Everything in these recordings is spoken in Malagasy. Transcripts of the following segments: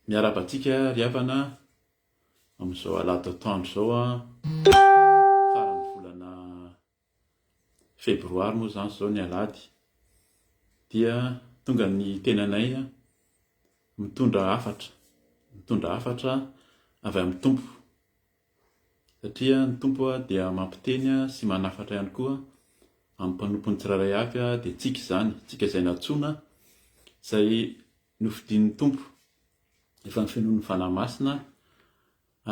Miarabantsika ry havana amin'izao alahady atoandro zao faran'ny volana febroary moa zany zao ny alahady dia tonga ny tenanay mitondra hafatra avy amin'ny tompo satria ny tompo dia mampiteny sy manafatra ihany koa amin'ny mpanompony tsirairay avy dia tsika izany, tsika izay natsoina izay nofidian'ny tompo efa ny finoan'ny fanahy-masina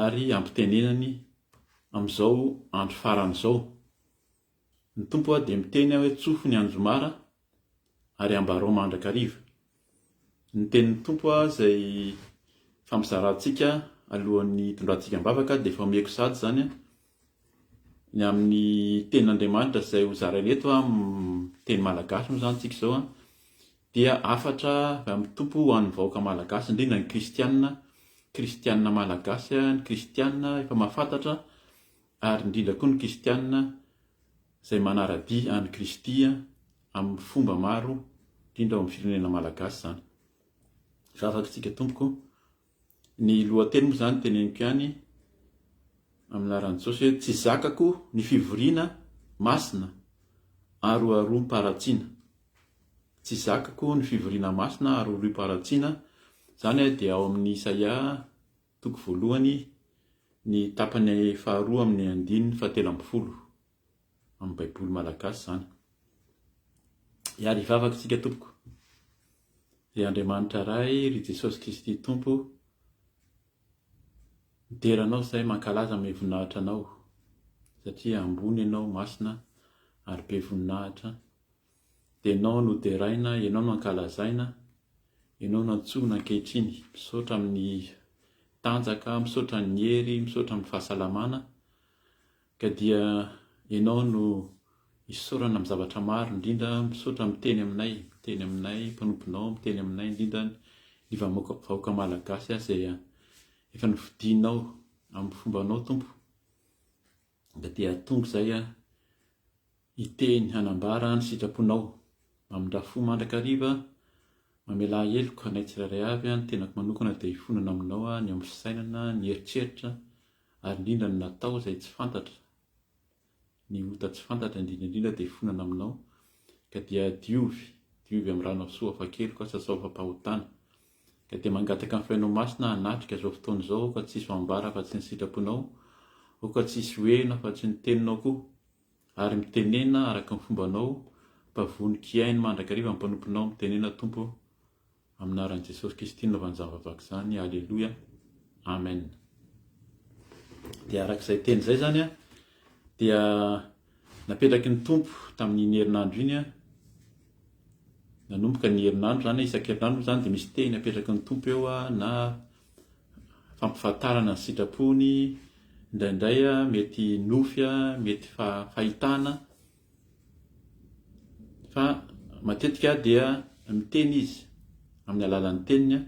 ary ampitenenany amin'izao andro faran'izao. Ny tompo dia miteny hoe tsofo ny anjomara ary ambarao mandrakariva. Ny tenin'ny tompo izay fampizarantsika alohan'ny tondratsika mivavaka dia efa omeko sady zany ny amin'ny tenin'Andriamanitra izay ho zaraina eto amin'ny teny malagasy moa zany tsika izao dia hafatra avy amin'ny tompo ho an'ny vahoaka malagasy, indrindra ny kristianina malagasy, ny kristianina efa mahafantatra ary indrindra koa ny kristianina izay manara-dia any Kristy amin'ny fomba maro indrindra ao amin'ny firenena malagasy zany. Vavakantsika tompoko. Ny lohateny moa zany teneniko ihany amin'ny anaran'i Jesosy hoe tsy zakako ny fivoriana masina aroaroa mparatsiana. Tsy zakako ny fivoriana masina aroaroa mparatsiana zany dia ao amin'ny Isaia 1 ny tapany faharoa amin'ny 9:17 amin'ny baiboly malagasy zany. Iary vavakantsika tompoko. Ry Andriamanitra ray, ry Jesosy Kristy tompo, mideranao izay mankalaza me voninahitra anao satria ambony ianao masina ary be voninahitra. Dia ianao no deraina, ianao no ankalazaina, ianao no antsoina ankehitriny, misaotra amin'ny tanjaka, misaotra ny hery, misaotra amin'ny fahasalamana, ka dia ianao no isaorana amin'ny zavatra maro, indrindra misaotra miteny aminay mpanomponao, miteny aminay indrindra ny vahoaka malagasy izay efa nofidianao amin'ny fombanao tompo. Da dia tonga izay hiteny hanambara ny sitraponao mamindra fo mandrakariva, mamela heloko anay tsirairay avy ny tenako manokana dia hifonana aminao ny amin'ny fisainana, ny heritreritra ary indrindra ny natao izay tsy fantatra, ny ota tsy fantatra indrindra dia hifonana aminao, ka dia diovy amin'ny rano soa afa-kely koa sasao fampahotana, ka dia mangataka amin'ny fiainao masina hanatrika izao fotoana izao ka tsisy ambara fa tsy ny sitraponao, ka tsisy hoena fa tsy ny teninao koa, ary mitenena araka ny fombanao, mpavoniky mandrakariva ny mpanomponao mitenena tompo amin'ny anaran'i Jesosy Kristy naovan'ny zavavaka izany. Alleluia. Amen. Dia arak'izay teny izay zany dia napetraky ny tompo tamin'iny herinandro iny nanomboka ny herinandro zany isan-kerinandro zany dia misy teny napetraky ny tompo eo na fampifantarana ny sitrapony, indraindray mety nofy, mety fahitana, fa matetika dia miteny izy amin'ny alalan'ny teniny.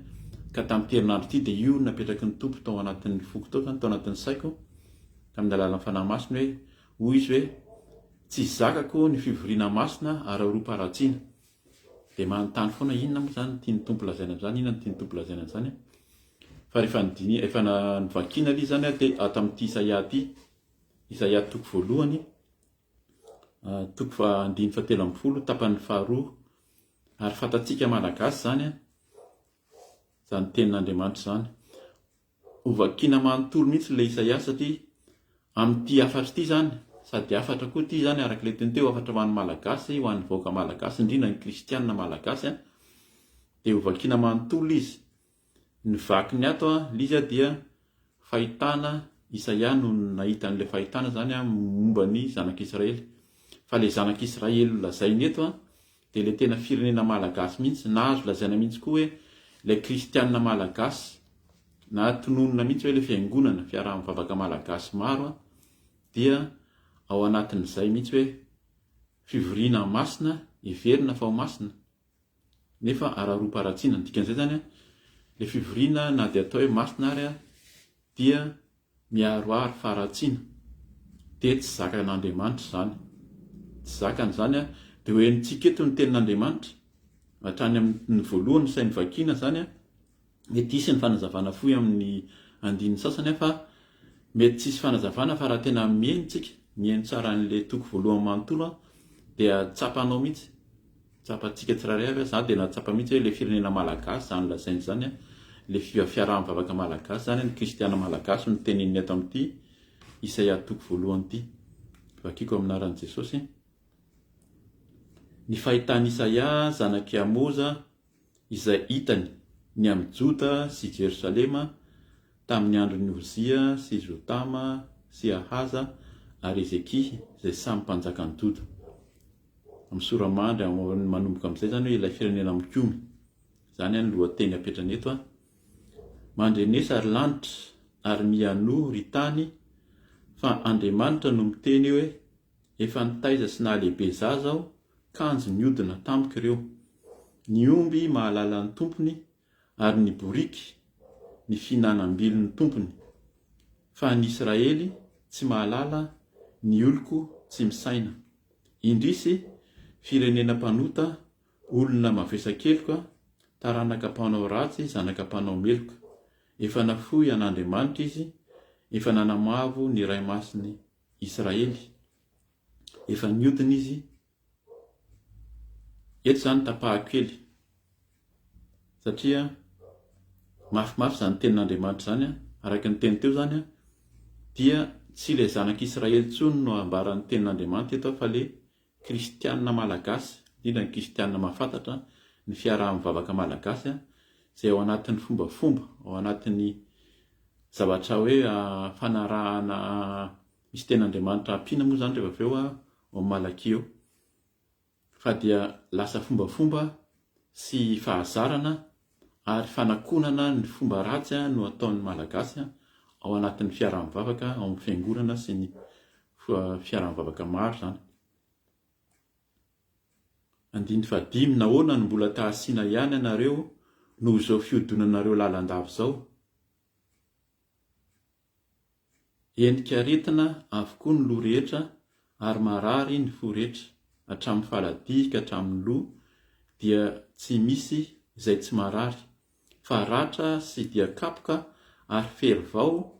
Ka tamin'ny herinandro ity dia io napetraky ny tompo tao anatin'ny foko tao anatin'ny saiko tamin'ny alalan'ny fanahy masina hoe hoy izy hoe tsy zakako ny fivoriana masina aroaroa mparatsiana. Dia manontany foana inona moa zany tiany tompo lazaina amin'izany, inona no tiany tompo lazaina amin'izany. Fa rehefa efa nivakiana ilay zany dia ato amin'ity Isaia 1 tapany faharoa, ary fantatsika malagasy zany zany tenin'Andriamanitra zany. Ho vakiana manontolo mihitsy ilay Isaia satria amin'ity hafatra ity zany, sady hafatra koa ity zany araka ilay teny teo, hafatra ho an'ny malagasy, ho an'ny vahoaka malagasy, indrindra ny kristianina malagasy, dia ho vakiana manontolo izy. Ny vakiny ato izy dia fahitana. Isaia no nahita an'ilay fahitana zany momba ny zanak'Israely. Fa ilay zanak'Israely lazainy eto dia ilay tena firenena malagasy mihitsy, na azo lazaina mihitsy koa hoe ilay kristianina malagasy, na tononona mihitsy hoe ilay fiangonana fiaraha-mivavaka malagasy maro dia ao anatin'izay mihitsy hoe fivoriana masina, heverina fa ho masina nefa aroaroa mparatsiana. Dikan'izay zany ilay fivoriana na dia atao hoe masina ary dia miaroaro faratsiana, dia tsy zakan'Andriamanitra zany, tsy zakany zany dia hoenitsika eto ny tenin'Andriamanitra hatrany amin'ny voalohany sainy vakiana zany mety isy ny fanazavana fohy amin'ny andiny sasany fa mety tsisy fanazavana fa raha tena mihaino tsara an'le toko voalohany manontolo dia tsapanao mihitsy, tsapantsika tsiraray avy za dia natsapa mihitsy hoe le firenena malagasy zany lazainy zany le fiaraha-mivavaka malagasy zany ny kristiana malagasy no teneniny eto amin'ity Isaia toko voalohany ity. Vakiko aminaran'i Jesosy. Ny fahitany Isaia zanaky Amoza izay hitany ny amin'ny Joda sy Jerosalema tamin'ny andron'ny Ozia sy Jotama sy Ahaza ary Ezekia izay samy mpanjakany Joda. Amin'ny soramandry manomboka amin'izay zany hoe ilay firenena mikomy. Zany ny lohateny apetrany eto a. Mandrenesa ary lanitra ary miano ry tany fa Andriamanitra no miteny hoe efa nitaiza sy nahalehibe zaza aho, kanjo niodina tampoka ireo. Ny omby mahalala ny tompony ary ny boriky ny finanam-bily ny tompony. Fa ny Israely tsy mahalala, ny oloko tsy misaina. Indrisy firenena mpanota, olona mavesa-keloka, taranaka mpanao ratsy, zanaka mpanao meloka. Efa nafoy an'Andriamanitra izy, efa nanamavo ny ray masiny Israely. Efa niodina izy. Eto zany tapahakely. Satria mafimafy zany tenin'Andriamanitra zany araka ny teny teo zany dia tsy le zanak'Israely tsony no ambaran'ny tenin'Andriamanitra eto fa le kristianina malagasy, indrindra ny kristianina mahafantatra ny fiaraha-mivavaka malagasy izay ao anatin'ny fombafomba, ao anatin'ny zavatra hoe fanarahana misy ten'Andriamanitra ampiana moa zany rehefa avy eo ao Malaki eo. Fa dia lasa fombafomba sy fahazarana ary fanakonana ny fomba ratsy no ataon'ny malagasy ao anatin'ny fiaraha-mivavaka, ao amin'ny fiangonana sy ny fiaraha-mivavaka maro zany. Andiny fadimy, nahoana no mbola tahasiana ihany ianareo noho izao fiodonanareo lalandava zao? Endrika aretina avokoa ny loha rehetra ary marary ny fo rehetra, hatramin'ny faladihy ka hatramin'ny loha dia tsy misy izay tsy marary, fa ratra sy dia kapoka ary fery vao,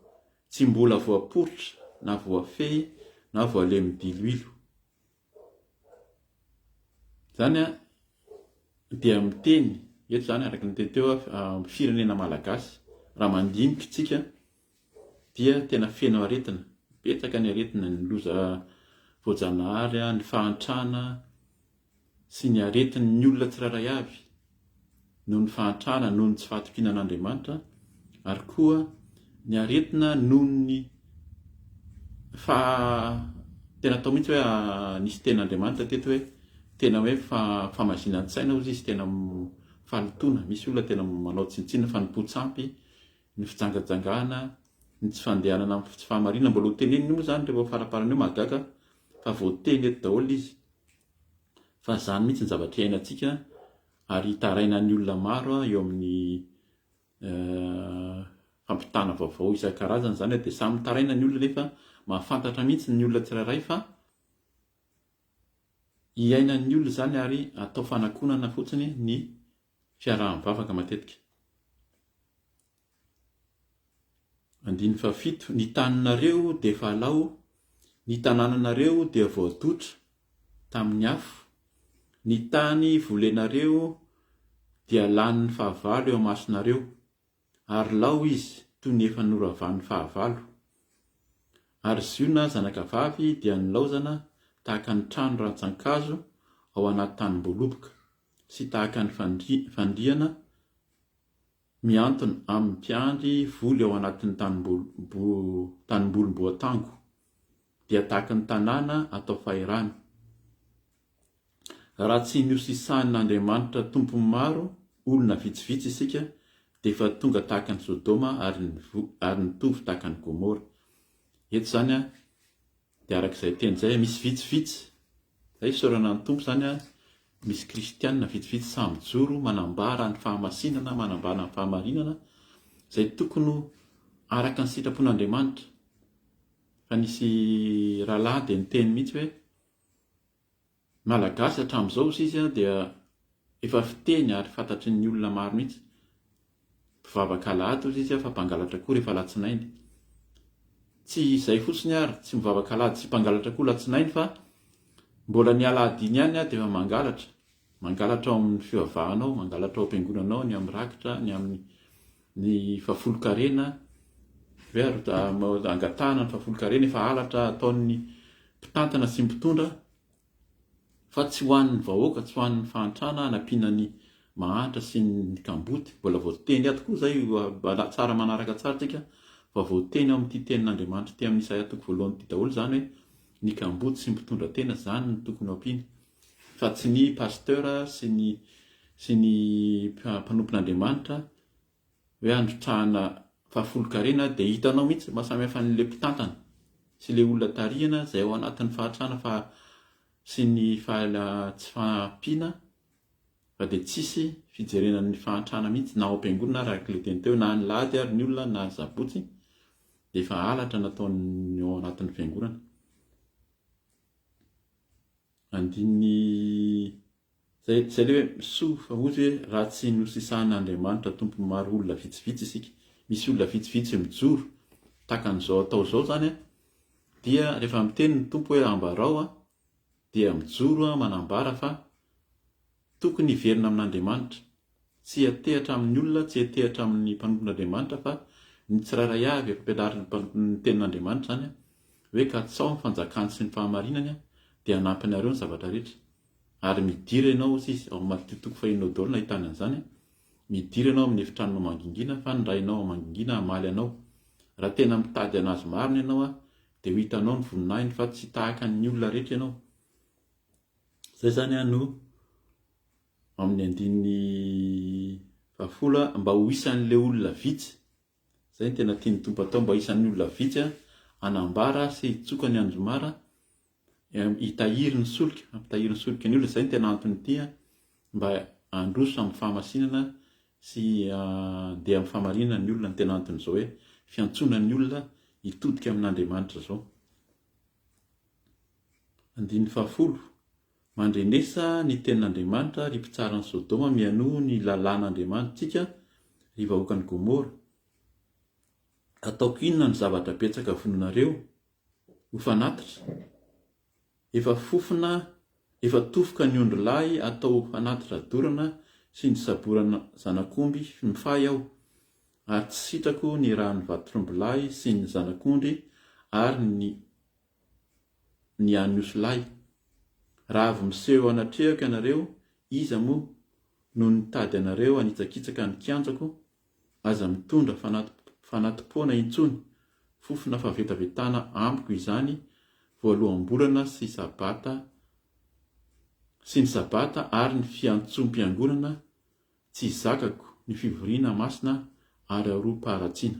tsy mbola voaporotra na voafehy na voalemy diloilo. Zany dia miteny eto zany araka ny teny teo firenena malagasy raha mandinika tsika dia tena feno aretina, betsaka ny aretina, ny loza voajanahary, ny fahantrana sy ny aretin'ny olona tsiraray avy noho ny fahantrana noho ny tsy fahatokinan'Andriamanitra, ary koa ny aretina noho ny tena atao mihitsy hoe nisy ten'Andriamanitra teto hoe tena hoe famazinan-tsaina ozy izy, tena falotona. Misy olona tena manao tsinontsinona fa ny potsampy, ny fijangajangana, ny tsy fandehanana amin'ny tsy fahamarinana mbola ho teneniny moa zany rehefa faraparana eo mahagaga fa voateny eto daholo izy. Fa zany mihitsy ny zavatra iainantsika ary hitaraina ny olona maro eo amin'ny fampitana vaovao isan-karazany zany dia samy taraina ny olona nefa mahafantatra mihitsy ny olona tsiraray fa iainan'ny olona zany ary atao fanakonana fotsiny ny fiaraha-mivavaka matetika. Andiny fafito, ny taninareo dia efa alao, ny tanànanareo dia voadotra tamin'ny afo, ny tany volenareo dia lanin'ny fahavalo eo amasonareo, ary lao izy toy ny efa noravan'ny fahavalo. Ary ziona zanakavavy dia nilaozana tahaka ny trano rantsan-kazo ao anaty tanim-boloboka sy tahaka ny fandriana miantona amin'ny mpiandry voly ao anatin'ny tanimbolom-boatango, dia tahaka ny tanàna atao fahirana. Raha tsy niosisahan'Andriamanitra tompony maro, olona vitsivitsy isika, dia efa tonga tahaka ny Sodoma ary nitovy tahaka ny Gomora. Eto zany dia arak'izay teny zay misy vitsivitsy. Zay fisaorana ny tompo zany misy kristianina vitsivitsy samy joro manambara ny fahamasinana, manambara ny fahamarinana izay tokony araka ny sitrapon'Andriamanitra. Fa nisy rahalahy dia niteny mihitsy hoe malagasy hatramin'izao izy dia efa fiteny ary fantatry ny olona maro mihitsy. mivavaka alahady ozy izy fa mpangalatra koa rehefa latsinainy. Tsy izay fotsiny ary, tsy mivavaka alahady sy mpangalatra koa latsinainy fa mbola ny alahady iny ihany dia mangalatra. Mangalatra ao amin'ny fivavahanao, mangalatra ao am-piangonanao, ny amin'ny rakitra, ny amin'ny fahafolo-karena, angatahana ny fahafolo-karena efa halatra ataon'ny mpitantana sy mpitondra, fa tsy ho an'ny vahoaka, tsy ho an'ny fahantrana hanampiana ny mahantra sy ny kamboty. Mbola voateny ato koa zay tsara manaraka tsara tsika fa voateny ao amin'ity tenin'Andriamanitra ty amin'ny Isaia toko voalohany ty daholo zany hoe ny kamboty sy mpitondra tena zany ny tokony ampiana, fa tsy ny pasteur sy ny mpanompon'Andriamanitra hoe androtrahana fahafolo-karena dia hitanao mihitsy mahasamihafa n'le mpitantana sy le olona tarihana izay ao anatin'ny fahatrana sy ny tsy fahampiana, fa dia tsisy fijerenan'ny fahantrana mihitsy na ao am-piangonana araka le teny teo, na ny lahady ary ny olona na ny zabotsy dia efa halatra nataony ao anatin'ny fiangonana. Zay le hoe misoa fa ozy hoe raha tsy nosisahan'Andriamanitra tompo maro olona vitsivitsy isika, misy olona vitsivitsy mijoro takan'izao atao zao zany dia rehefa miteny ny tompo hoe ambarao dia mijoro manambara fa tokony hiverina amin'Andriamanitra, tsy hatehatra amin'ny olona, tsy hatehatra amin'ny mpanompon'Andriamanitra, fa ny tsirairay avy ampianariny tenin'Andriamanitra zany hoe ka tsao ny fanjakany sy ny fahamarinany dia hanampy anareo ny zavatra rehetra. Ary midira ianao izy ao Matteo toko 1 nahitana an'izany, midira ianao amin'ny efitranonao mangingina fa ny rainao mangingina hamaly anao. Raha tena mitady anazy marina ianao dia ho hitanao ny voninahiny, fa tsy tahaka ny olona rehetra ianao. Zay zany no amin'ny andininy 10 mba ho isan'le olona vitsy. Zay tena tiany tompo atao, mba isan'ny olona vitsy anambara sy hitsoka ny anjomara, hitahiry ny solika, hampitahiry ny solika ny olona. Zay tena antony ity mba handroso amin'ny fahamasinana sy handeha amin'ny fahamarinana ny olona, ny tena antony zao hoe fiantsoana ny olona hitodika amin'Andriamanitra zao. 10 mandrenesa ny tenin'Andriamanitra ry mpitsara ny Sodoma, mianoho ny lalàn'Andriamanitsika ry vahoakan'ny Gomora. Ataoko inona ny zavatra betsaka vononareo ho fanatitra? Efa fofona, efa tofoka ny ondro lahy atao fanatitra dorana sy ny saborana zanak'omby mifahy aho, ary tsy sitrako ny rahan'ny vatorombylahy sy ny zanak'ondry ary ny an'osy lahy. Raha avy miseho anatrehako ianareo, iza moa no nitady anareo hanitsakitsaka ny kianjako, aza mitondra fanatopona intsony, fofona favetavetana amiko izany voaloham-bolana sy ny sabata ary ny fiantsom-piangonana tsy zakako, ny fivoriana masina ary aroa-paharatsiana.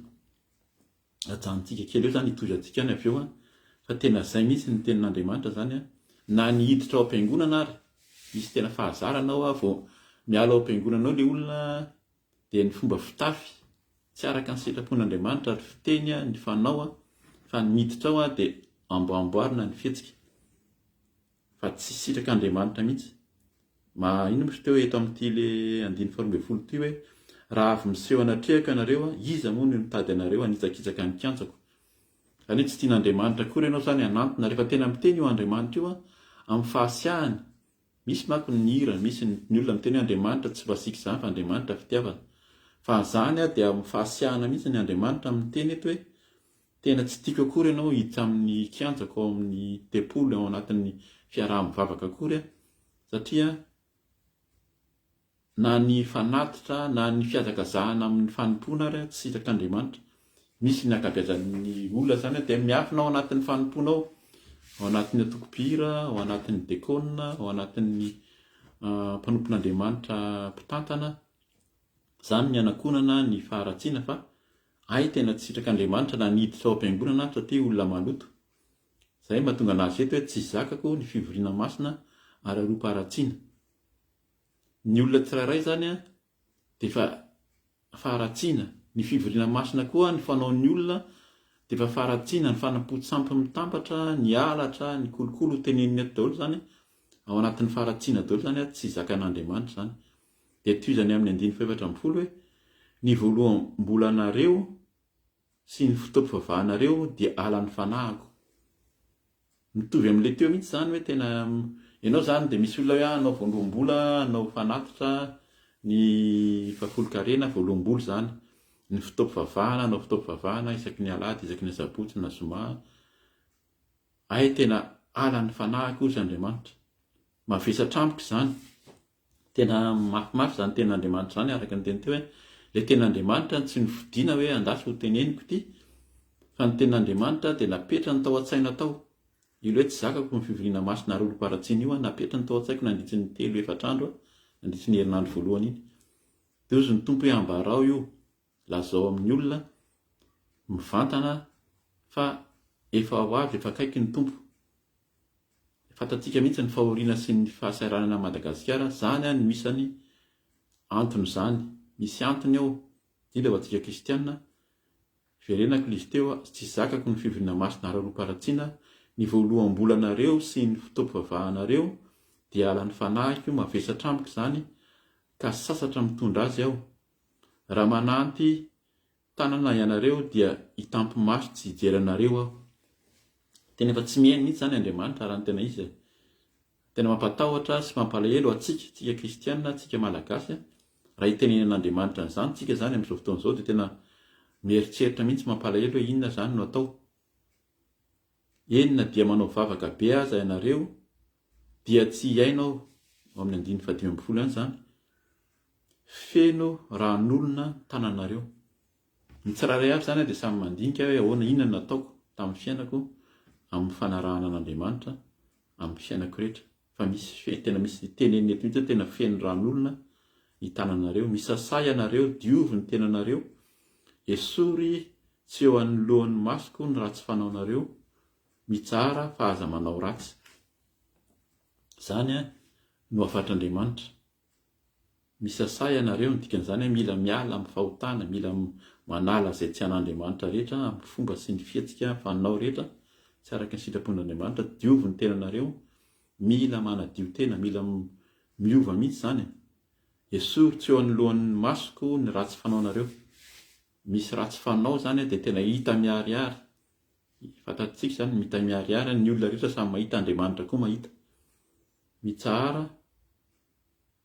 Ajanontsika kely eo zany hitozy antsika any avy eo fa tena zay mihitsy ny tenin'Andriamanitra zany na ny hiditra ao am-piangonana ary misy tena fahazarana ao vao miala ao am-piangonana ao le olona dia ny fomba fitafy tsy araka ny sitrapon'Andriamanitra ary fiteny ny fanao, fa ny miditra ao dia amboamboarina ny fihetsika, fa tsy sitraka Andriamanitra mihitsy. Ino misy teo eto amin'ity le 12 ty hoe raha avy miseho anatrehako ianareo, iza moa no nitady anareo hanitsakitsaka ny kianjako. Zany hoe tsy tian'Andriamanitra koa ianao zany hanantona rehefa tena miteny io Andriamanitra io amin'ny fahasiahany. Misy manko ny hira, misy ny olona miteny hoe Andriamanitra tsy vasiky izany fa Andriamanitra fitiavana, fa zany dia amin'ny fahasiahana mihitsy ny Andriamanitra miteny eto hoe tena tsy tiako akory ianao hiditra amin'ny kianjako, ao amin'ny tempolo, ao anatin'ny fiaraha-mivavaka akory, satria na ny fanatitra na ny fiazakazahana amin'ny fanompona ary tsy sitraka Misy ny akabeazan'ny olona zany dia miafina ao anatin'ny fanompona ao anatin'ny atokopira, ao anatin'ny dekona, ao anatin'ny mpanompon'Andriamanitra mpitantana, zany ny anakonana ny faharatsiana, fa tena tsy sitrak'Andriamanitra na niditra ao am-piangonana satria olona maloto. Zay mahatonga anazy eto hoe tsy zakako, ny fivoriana masina ary aroa-paharatsiana. Ny olona tsirairay zany dia efa faharatsiana, ny fivoriana masina koa ny fanaon'ny olona dia efa faharatsiana, ny fanampo-tsampy mitambatra, ny halatra, ny kolokolo teneniny eto daholo zany ao anatin'ny faharatsiana daholo zany tsy zakan'Andriamanitra zany. Dia toy izany amin'ny 14 hoe ny voaloham-bolanareo sy ny fotoam-pivavahanareo dia alan'ny fanahiko. Mitovy amin'ilay teo mihitsy zany hoe tena ianao zany dia misy olona hoe anao voaloham-bola, anao fanatitra ny fahafolon-karena voaloham-bola zany. Ny fotoam-pivavahana, anao fotoam-pivavahana isaky ny alahady, isaky ny sabotsy na zoma. Ay tena alan'ny fanahiko ozy Andriamanitra. Mavesatra amiko zany. Tena mafimafy zany ten'Andriamanitra zany araka ny teny teo hoe ilay ten'Andriamanitra tsy novidiana hoe andasy ho teneniko ity, fa ny ten'Andriamanitra dia napetra ny tao an-tsaina tao. Ilo hoe tsy zakako ny fivoriana masina ary olom-paratsiana io napetra ny tao an-tsaiko nandritry ny 3-4 andro nandritry ny herinandro voalohany iny. Dia ozy ny tompo hoe ambarao io, lazao amin'ny olona mivantana fa efa ho avy, efa akaiky ny tompo. Fantatsika mihitsy ny fahoriana sy ny fahasahiranana Madagasikara, zany ny misany antony zany. Misy antony ao, indrindra ho antsika kristianina. Verenako izy teo, tsy zakako ny fivoriana masina ary olom-paratsiana, ny voaloham-bolanareo sy ny fotoam-pivavahanareo dia alan'ny fanahiko, mavesatra amiko zany, ka sasatra mitondra azy aho. Raha mananty tanana ianareo dia hitampi-maso tsy hijery anareo aho. Tena efa tsy mihaino mihitsy zany Andriamanitra raha ny tena izy. Tena mampatahotra sy mampalahelo tsika kristianina, tsika malagasy. Raha hitenenan'Andriamanitra n'izany tsika zany amin'izao fotoana izao dia tena mieritreritra mihitsy mampalahelo hoe inona zany no atao. Enina dia manao vavaka be aza ianareo dia tsy hiainao amin'ny 5:12 any zany. Feno ran'olona tananareo. Ny tsiraray avy zany dia samy mandinika hoe ahoana inona nataoko tamin'ny fiainako amin'ny fanarahana an'Andriamanitra amin'ny fiainako rehetra. Fa misy tena misy tenenina eto mihitsy tena feno ran'olona ny tananareo. Misasay ianareo, diovy ny tenanareo. Esory tsy eo anoloan'ny masoko ny ratsy fanaonareo. Mitsara fa aza manao ratsy. Zany no afatr'Andriamanitra. Misasay ianareo, ny dikan'izany mila miala amin'ny fahotana, mila manala izay tsy an'Andriamanitra rehetra amin'ny fomba sy ny fietsika fanao rehetra tsy araka ny sitrapon'Andriamanitra. Diovy ny tenanareo, mila manadio tena, mila miova mihitsy zany. Esory tsy eo anoloan'ny masoko ny ratsy fanaonareo. Misy ratsy fanao zany dia tena hita miharihary. Fantatsika zany mita miharihary, ny olona rehetra samy mahita, Andriamanitra koa mahita. Mitsara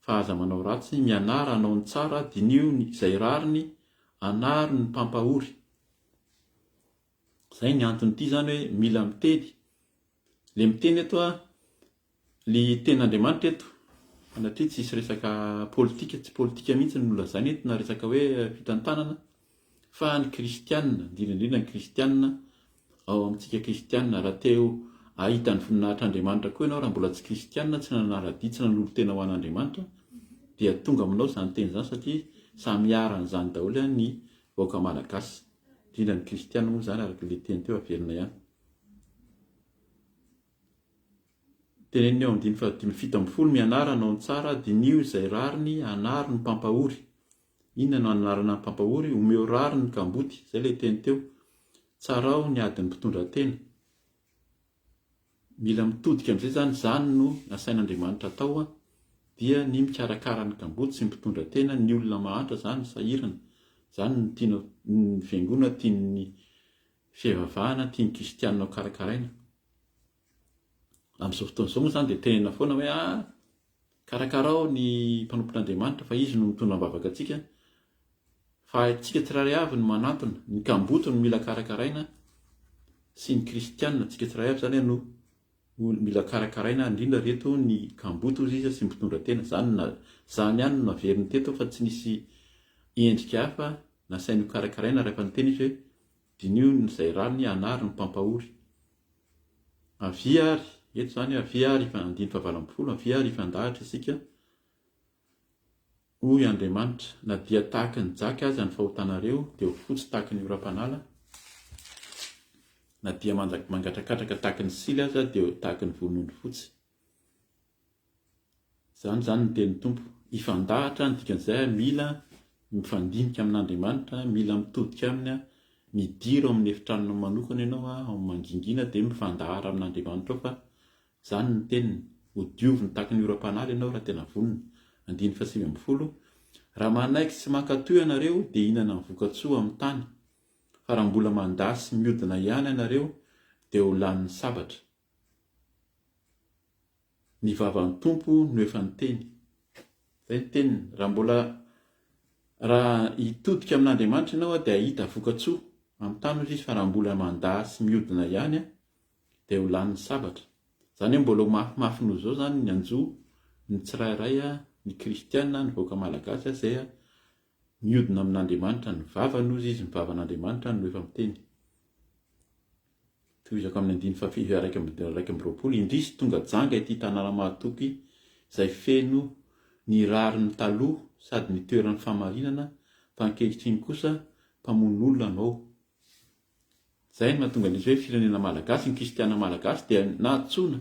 fa aza manao ratsy, mianara hanao ny tsara, dinio izay rariny, anaro ny mpampahory. Zay ny antony ity zany hoe mila miteny. Le miteny eto le ten'Andriamanitra eto. Anatria tsy isy resaka politika, tsy politika mihitsy ny nolazaina eto na resaka hoe fitantanana, fa ny kristianina, indrindra ny kristianina, ao amintsika kristianina raha teo ahita ny voninahitr'Andriamanitra koa ianao raha mbola tsy kristianina, tsy nanara-dia, tsy nanolo-tena ho an'Andriamanitra, dia tonga aminao zany teny zany satria samy aran'izany daholo ny vahoaka malagasy. Indrindra ny kristianina moa zany araka ilay teny teo averina ihany. Teneniny eo amin'ny 7:12 mianara hanao ny tsara, dinio izay rariny, anaro ny mpampahory. Inona no anarana ny mpampahory? Omeo rariny ny kamboty. Zay ilay teny teo. Tsarao ny adiny mpitondra tena. Mila mitodika amin'izay zany, zany no nasain'Andriamanitra tao dia ny mikarakara ny kamboty sy mpitondra tena, ny olona mahantra zany sahirana. Zany ny tiana ny fiangonana, tiany fivavahana, tiany kristianina ho karakaraina. Amin'izao fotoana izao moa zany dia tenena foana hoe karakarao ny mpanompon'Andriamanitra fa izy no mitondra mivavaka antsika. Fa antsika tsiraray avy no manantona, ny kamboty no mila karakaraina sy ny kristianina antsika tsiraray avy zany no mila karakaraina, indrindra reto ny kamboty ozy izy sy mpitondra tena. Zany ihany no averiny teto fa tsy nisy endrika hafa nasainy ho karakaraina rehefa ny teny izy hoe dinio izay rariny, anaro ny mpampahory. Aviary eto zany, aviary 5:20, aviary ifandahatra isika. Hoy Andriamanitra, na dia tahaka ny jaka aza ny fahotanareo dia ho fotsy tahaka ny oram-panala. Na dia mangatrakatraka tahaka ny sily aza dia ho tahaka ny vonon'ondry fotsy. Zany ny teny tompo. Ifandahatra ny dikan'izay mila mifandinika amin'Andriamanitra, mila mitodika aminy, midiro amin'ny efitranona manokana ianao ao mangingina dia mifandahara amin'Andriamanitra ao fa zany ny teniny. Ho diovy ny tahaka ny oram-panala ianao raha tena vonona. 9:20 Raha manaiky sy mankatoy ianareo dia hihinana ny vokatsoa amin'ny tany, fa raha mbola mandasy mihodina ihany ianareo dia ho lanin'ny sabatra. Ny vavan'ny tompo no efa niteny. Izay ny teniny. Raha hitodika amin'Andriamanitra ianao dia hahita vokatsoa amin'ny tany izy, fa raha mbola mandasy mihodina ihany dia ho lanin'ny sabatra. Izany hoe mbola mafimafy noho izao zany ny anjo ny tsirairay ny kristianina, ny vahoaka malagasy izay mihodina amin'Andriamanitra, ny vavany ozy izy, ny vavan'Andriamanitra no efa miteny. Toizako amin'ny 1:20, indrisy tonga janga ity tanàna mahatoky izay feno ny rariny taloha sady ny toeran'ny famarinana, fa ankehitriny kosa mpamono olona anao. Izay no mahatonga an'izy hoe firenena malagasy, ny kristiana malagasy dia natsoina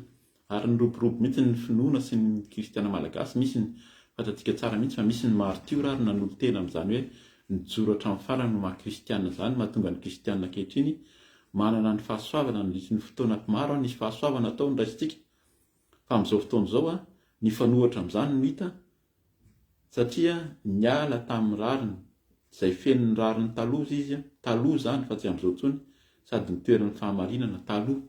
ary niroborobo mihitsy ny finoana sy ny kristiana malagasy. Misy ny fantatsika tsara mihitsy fa misy ny martiora ary nanolo tena amin'izany hoe nijoro hatramin'ny farany no maha-kristiana. Izany mahatonga ny kristiana ankehitriny manana ny fahasoavana, nisy ny fotoana maro nisy fahasoavana atao ny raisitsika, fa amin'izao fotoana izao ny fanohatra amin'izany no hita, satria niala tamin'ny rariny izay feno ny rariny taloha izy, taloha izany fa tsy amin'izao intsony, sady ny toeran'ny fahamarinana taloha.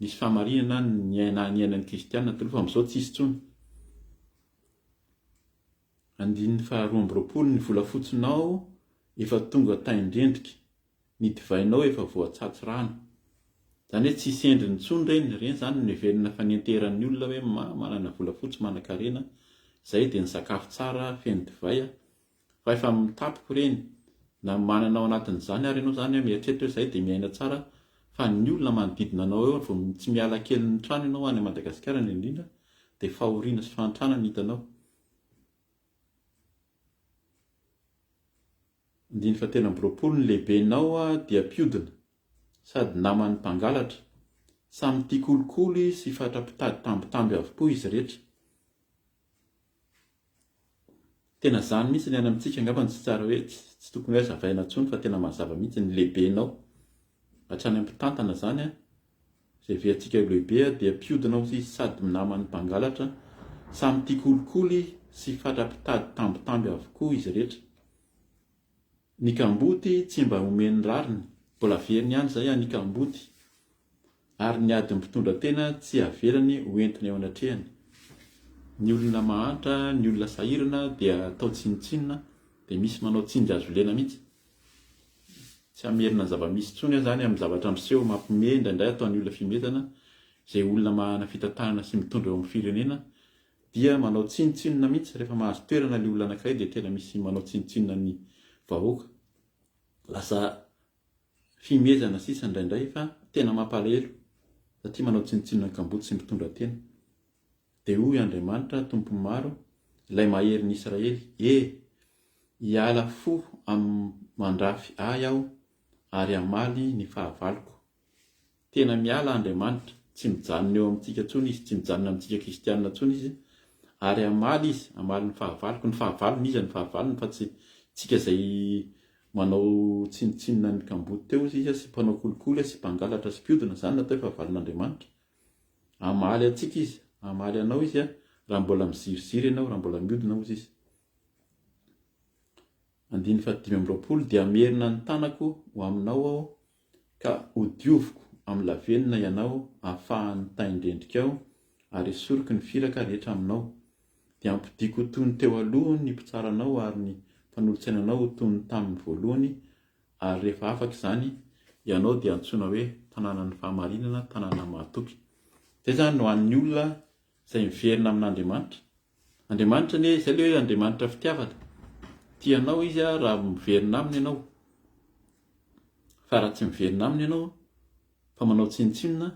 Nisy fahamarinana ny iainan'ny kristiana taloha, fa amin'izao tsy isy intsony. 12 ny volafotsinao efa tonga taindrendrika, ny divainao efa voatsatsy rano. Izany hoe tsy hisy endriny intsony reny zany no heverina fanenteran'ny olona hoe manana volafotsy, manan-karena, izay dia ny sakafo tsara feno divay, fa efa mitapiko reny. Na manana ao anatin'izany ary ianao zany mieritreritra hoe izay dia miaina tsara, fa ny olona manodidina anao eo vao tsy miala kely ny trano ianao any Madagasikara ny indrindra dia fahoriana sy fantrana ny hitanao. 19 ny lehibenao dia mpiodina sady naman'ny mpangalatra, samy tia kolikoly sy fatra-pitady tambitamby avokoa izy rehetra. Tena zany mihitsy ny any amintsika, angamba tsy tsara hoe tsy tokony hoe zavaina intsony, fa tena mazava mihitsy ny lehibenao hatrany ampitantana zany izay veantsika lehibe dia mpiodina izy sady naman'ny mpangalatra, samy tia kolikoly sy fatra-pitady tambitamby avokoa izy rehetra. Ny kamboty tsy mba omeny rariny, mbola veriny ihany izay ny kamboty, ary ny adiny mpitondra tena tsy avelany hoentiny ao anatrehany. Ny olona mahantra, ny olona sahirana dia atao tsinitsinina, dia misy manao tsinja azo lena mihitsy. Tsy amerina zava-misy intsony zany amin'ny zavatra miseho mampime, indraindray ataon'ny olona fimezana, izay olona mahana fitantanana sy mitondra eo amin'ny firenena dia manao tsinitsinina mihitsy. Rehefa mahazo toerana ilay olona anankiray dia tena misy manao tsinitsinina ny vahoaka, lasa fimezana sisa indraindray, fa tena mampalahelo satria manao tsinitsinina ny kamboty sy mitondra tena. Dia hoy Andriamanitra tompo maro, ilay mahery ny Israely, hiala fo amin'ny mandrafy ahy aho ary hamaly ny fahavaloko. Tena miala Andriamanitra, tsy mijanona eo amintsika intsony izy, tsy mijanona amintsika kristianina intsony izy, ary hamaly izy, hamaly ny fahavaloko. Ny fahavalony izy, ny fahavalony, fa tsy tsika izay manao tsinitsinina ny kamboty teo izy, sy mpanao kolikoly, sy mpangalatra sy mpiodina, zany natao hoe fahavalon'Andriamanitra. Hamaly antsika izy, hamaly anao izy raha mbola miziriziry ianao, raha mbola miodina hozy izy. 15 dia amerina ny tanako ho aminao aho, ka hodioviko amin'ny lavenina ianao, ahafahan'ny taindrendrika aho, ary esoriko ny firaka rehetra aminao. Dia ampidiko toy ny teo aloha ny mpitsaranao ary ny mpanolontsainanao toy ny tamin'ny voalohany, ary rehefa afaka izany ianao dia antsoina hoe tanànan'ny fahamarinana, tanàna mahatoky. Izay zany no an'ny olona izay miverina amin'Andriamanitra. Andriamanitra ne izay le hoe Andriamanitra fitiavana, tianao izy raha miverina aminy ianao, fa raha tsy miverina aminy ianao fa manao tsinitsinina,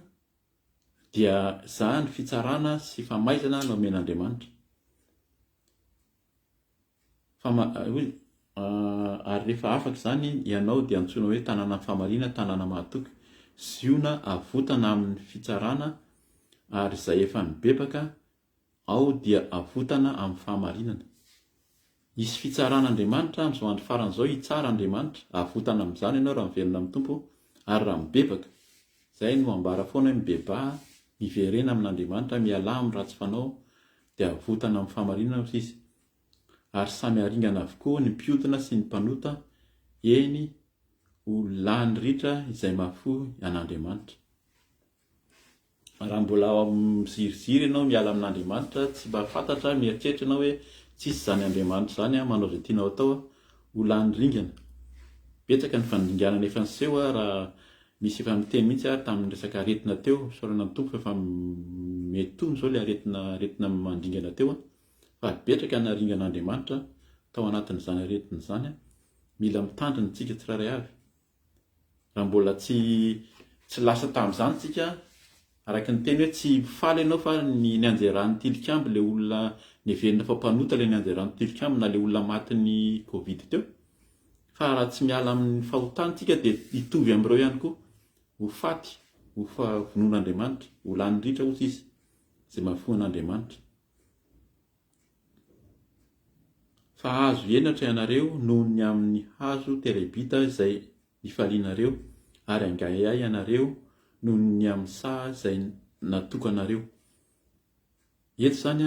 dia zany fitsarana sy famaizana no omen'Andriamanitra. Ary rehefa afaka izany ianao dia antsoina hoe tanàna fahamarinana, tanàna mahatoky, ziona avotana amin'ny fitsarana, ary izay efa nibebaka ao dia avotana amin'ny fahamarinana. Isy fitsaran'Andriamanitra amin'izao andro faran'izao, hitsara Andriamanitra, avotana amin'izany ianao raha miverina amin'ny tompo, ary raha mibebaka. Izay no ambara foana hoe mibeba, miverena amin'Andriamanitra, miala amin'ny ratsy fanao, dia avotana amin'ny fahamarinana izy. ary samy haringana avokoa ny mpiodina sy ny mpanota eny ho lany ritra izay mafo an'Andriamanitra. Raha mbola miziriziry ianao miala amin'Andriamanitra, tsy mba fantatra, mieritreritra ianao hoe tsisy zany Andriamanitra zany manao izay tianao atao ho lany ringana. Betsaka ny fandinganana efa niseho raha misy efa miteny mihitsy tamin'ny resaka aretina teo, saorana ny tompo efa metony zao le aretina mandingana teo, fa betraka ny haringan'Andriamanitra tao anatin'izany aretina zany. Mila mitandrina tsika tsiraray avy. Raha mbola tsy lasa tamin'izany tsika, araka ny teny hoe tsy faly ianao fa ny anjeran'ny tilikambo, le olona neverina fa mpanota le anjeran'ny tilikambo na le olona matin'ny Covid teo. Fa raha tsy miala amin'ny fahotantsika dia hitovy amin'ireo ihany koa, ho faty, ho vonoan'Andriamanitra, ho lany ritra ozy izy izay mahafoan'Andriamanitra. Fa hazo henatra ianareo noho ny amin'ny hazo terebita izay nifalianareo, ary angaiay ianareo noho ny amin'ny saha izay natokanareo. Eto zany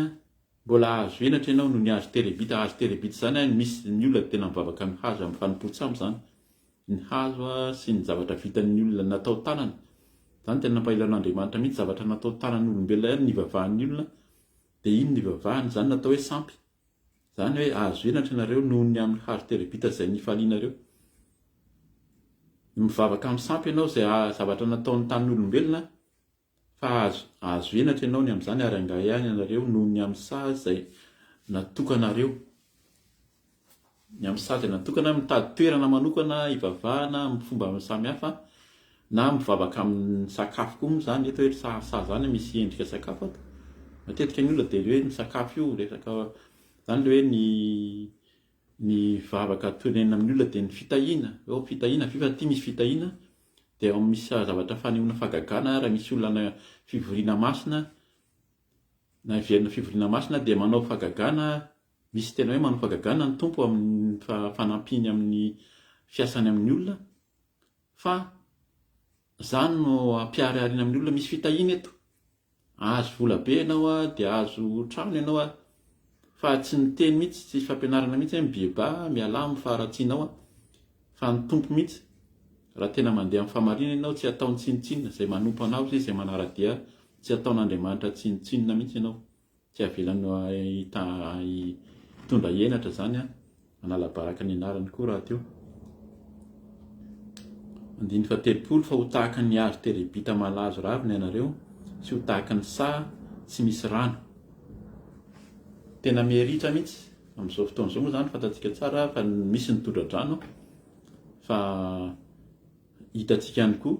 mbola hazo henatra ianao noho ny hazo terebita. Hazo terebita zany misy ny olona tena mivavaka amin'ny hazo amin'ny fanompotsamo zany. Ny hazo sy ny zavatra vitan'ny olona natao tanana. Zany tena nampahilan'Andriamanitra mihitsy zavatra natao tanan'olombelona ihany nivavahan'ny olona. Dia iny nivavahany zany natao hoe sampy. Zany hoe hazo henatra ianareo noho ny amin'ny hazo terebita izay nifalianareo. Mivavaka amin'ny sampy ianao izay zavatra nataon'ny tanin'olombelona, fa hazo henatra ianao ny amin'izany, ary angaiay ianareo noho ny amin'ny saha izay natokanareo. Ny amin'ny saha izay natokana mitady toerana manokana hivavahana amin'ny fomba samihafa, na mivavaka amin'ny sakafo koa moa zany. Eto hoe saha zany misy endrika sakafo ato. Matetika ny olona dia hoe ny sakafo io resaka zany le hoe ny vavaka tonena amin'ny olona dia ny fitahiana. Fitahiana fifa ty misy fitahiana dia misy zavatra fanehoana fahagagana. Raha misy olona fivoriana masina na hiverina fivoriana masina dia manao fahagagana. Misy tena hoe manao fahagagana ny tompo amin'ny fanampiny amin'ny fiasany amin'ny olona, fa zany no ampiharihariana amin'ny olona. Misy fitahiana eto, azo vola be ianao dia azo trano ianao fa tsy miteny mihitsy, tsy fampianarana mihitsy hoe mibeba mialamo fa ratsianao fa ny tompo mihitsy. Raha tena mandeha amin'ny famarinana ianao, tsy ataony tsinitsinina izay manompo anao sy izay manara-dia, tsy ataon'Andriamanitra tsinitsinina mihitsy ianao. Tsy avelanao hitondra henatra zany manala baraka ny anarany koa raha teo. 9 fa ho tahaka ny hazo terebita malazo ravina ianareo, sy ho tahaka ny saha tsy misy rano. Tena miheritra mihitsy amin'izao fotoana izao moa zany, fantatsika tsara fa misy ny tondra-drano, fa hitatsika ihany koa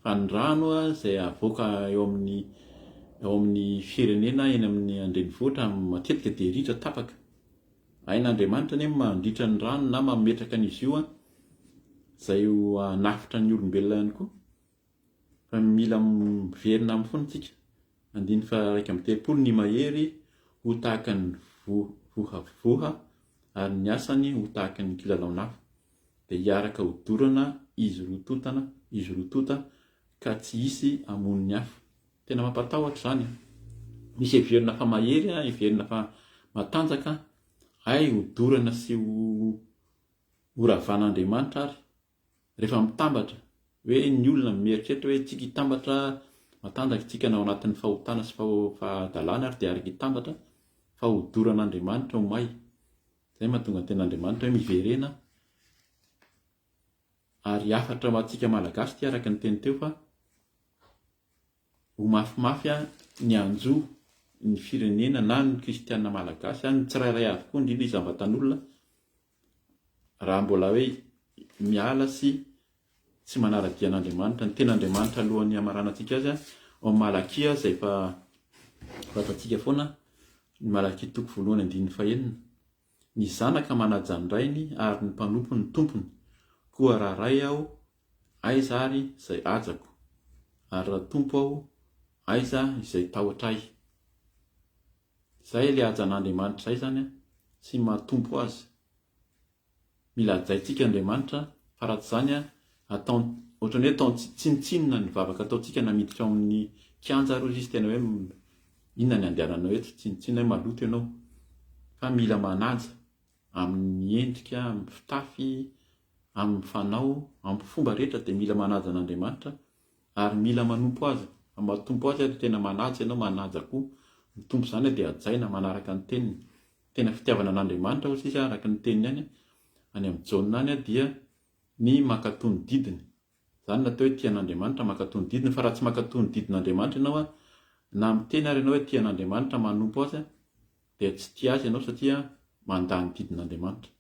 fa ny rano izay avoaka eo amin'ny firenena eny amin'ny andrenivohitra matetika dia ritra tapaka. Hain'Andriamanitra ny mandritra ny rano na mametraka an'izy io izay ho hanafitra ny olombelona ihany koa, fa mila miverina amin'ny fontsika. 9 ny mahery ho tahaka ny vohavoha, ary ny asany ho tahaka ny kilalaon'afo, dia hiaraka hodorana izy rotota ka tsy hisy hamono ny afo. Tena mampatahotra zany. Misy heverina fa mahery, heverina fa matanjaka, ay hodorana sy ho ravan'Andriamanitra ary rehefa mitambatra hoe ny olona mieritreritra hoe tsika hitambatra matanjaka tsika nao anatin'ny fahotana sy fahadalana ary dia araka hitambatra fa hodoran'Andriamanitra ho may. Izay mahatonga ny ten'Andriamanitra hoe miverena. Ary afatra antsika malagasy ty araka ny teny teo fa ho mafimafy ny anjo ny firenena na ny kristianina malagasy ny tsirairay avokoa, indrindra izy ambatan'olona, raha mbola hoe miala sy tsy manara-dia an'Andriamanitra. Ny ten'Andriamanitra alohan'ny hamaranantsika azy ao Malakia izay fa fantatsika foana, ny Malakia 1:9, ny zanaka manaja ny rainy ary ny mpanompo ny tompony, koa raha ray aho aiza ary izay ajako, ary raha tompo aho aiza izay tahotra ahy. Izay le ajan'Andriamanitra izay zany sy mahatompo azy. Mila ajaintsika Andriamanitra, fa raha tsy zany ohatran'ny hoe atao tsinitsinina ny vavaka ataontsika namiditra ao amin'ny kianja ary izy tena hoe inona ny andehananao eto, tsinitsinina hoe maloto ianao, fa mila manaja amin'ny endrika, amin'ny fitafy, amin'ny fanao, amin'ny fomba rehetra dia mila manaja an'Andriamanitra ary mila manompo azy. Matompo azy ary tena manaja ianao, manaja koa. Mitompo izany dia hajaina manaraka ny teniny. Tena fitiavana an'Andriamanitra hoy sisa araka ny teniny any any amin'ny Jaona any dia ny mankatoy ny didiny. Izany natao hoe tia an'Andriamanitra mankatoy ny didiny, fa raha tsy mankatoy ny didin'Andriamanitra ianao na miteny ary ianao hoe tia an'Andriamanitra manompo azy dia tsy tia azy ianao satria mandany didin'Andriamanitra.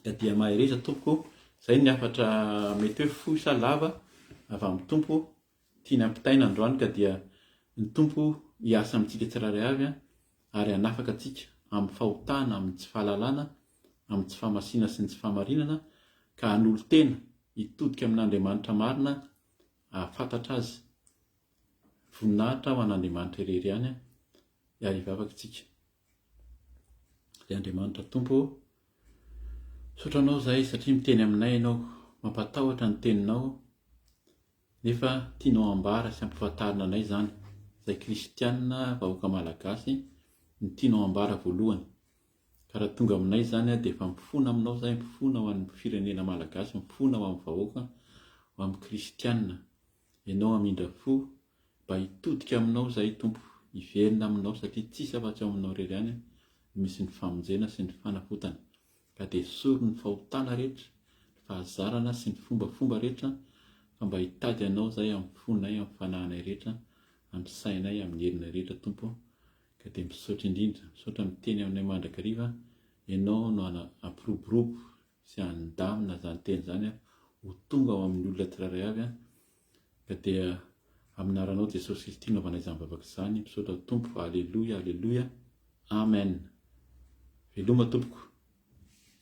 Ka dia mahay reza tompoko, izay ny afatra mety hoe fohy sa lava avy amin'ny tompo tiany ampitaina androany. Ka dia ny tompo hiasa amintsika tsiraray avy ary hanafaka antsika amin'ny fahotana, amin'ny tsy fahalalana, amin'ny tsy fahamasina sy ny tsy fahamarinana, ka hanolo tena hitodika amin'Andriamanitra marina, ahafantatra azy, voninahitra ho an'Andriamanitra irery ihany ary hivavaka antsika. Dia Andriamanitra tompo, sotranao izahay satria miteny aminay ianao, mampatahotra ny teninao, nefa tianao ambara sy ampifantarina anay izany, izay kristianina vahoaka malagasy ny tianao ambara voalohany. Ka raha tonga aminay izany dia efa mifoana aminao izahay, mifoana ho amin'ny firenena malagasy, mifoana ho amin'ny vahoaka, ho amin'ny kristianina. Ianao hamindra fo mba hitodika aminao izahay tompo, hiverina aminao satria tsisy afa-tsy ao aminao irery ihany misy ny famonjena sy ny fanafotana. Ka dia esoriny ny fahotana rehetra, ny fahazarana sy ny fombafomba rehetra, fa mba hitady anao izahay amin'ny fonay, amin'ny fanahinay rehetra, amin'ny sainay, amin'ny herinay rehetra tompo. Ka dia misaotra indrindra, misaotra miteny aminay mandrakariva, ianao no hampiroborobo sy handamina izany teny izany ho tonga ao amin'ny olona tsiraray avy. Ka dia amin'ny anaranao Jesosy Kristy naovanay izany vavaka izany, misaotra tompo. Alleluia, alleluia, amen. Veloma tompoko.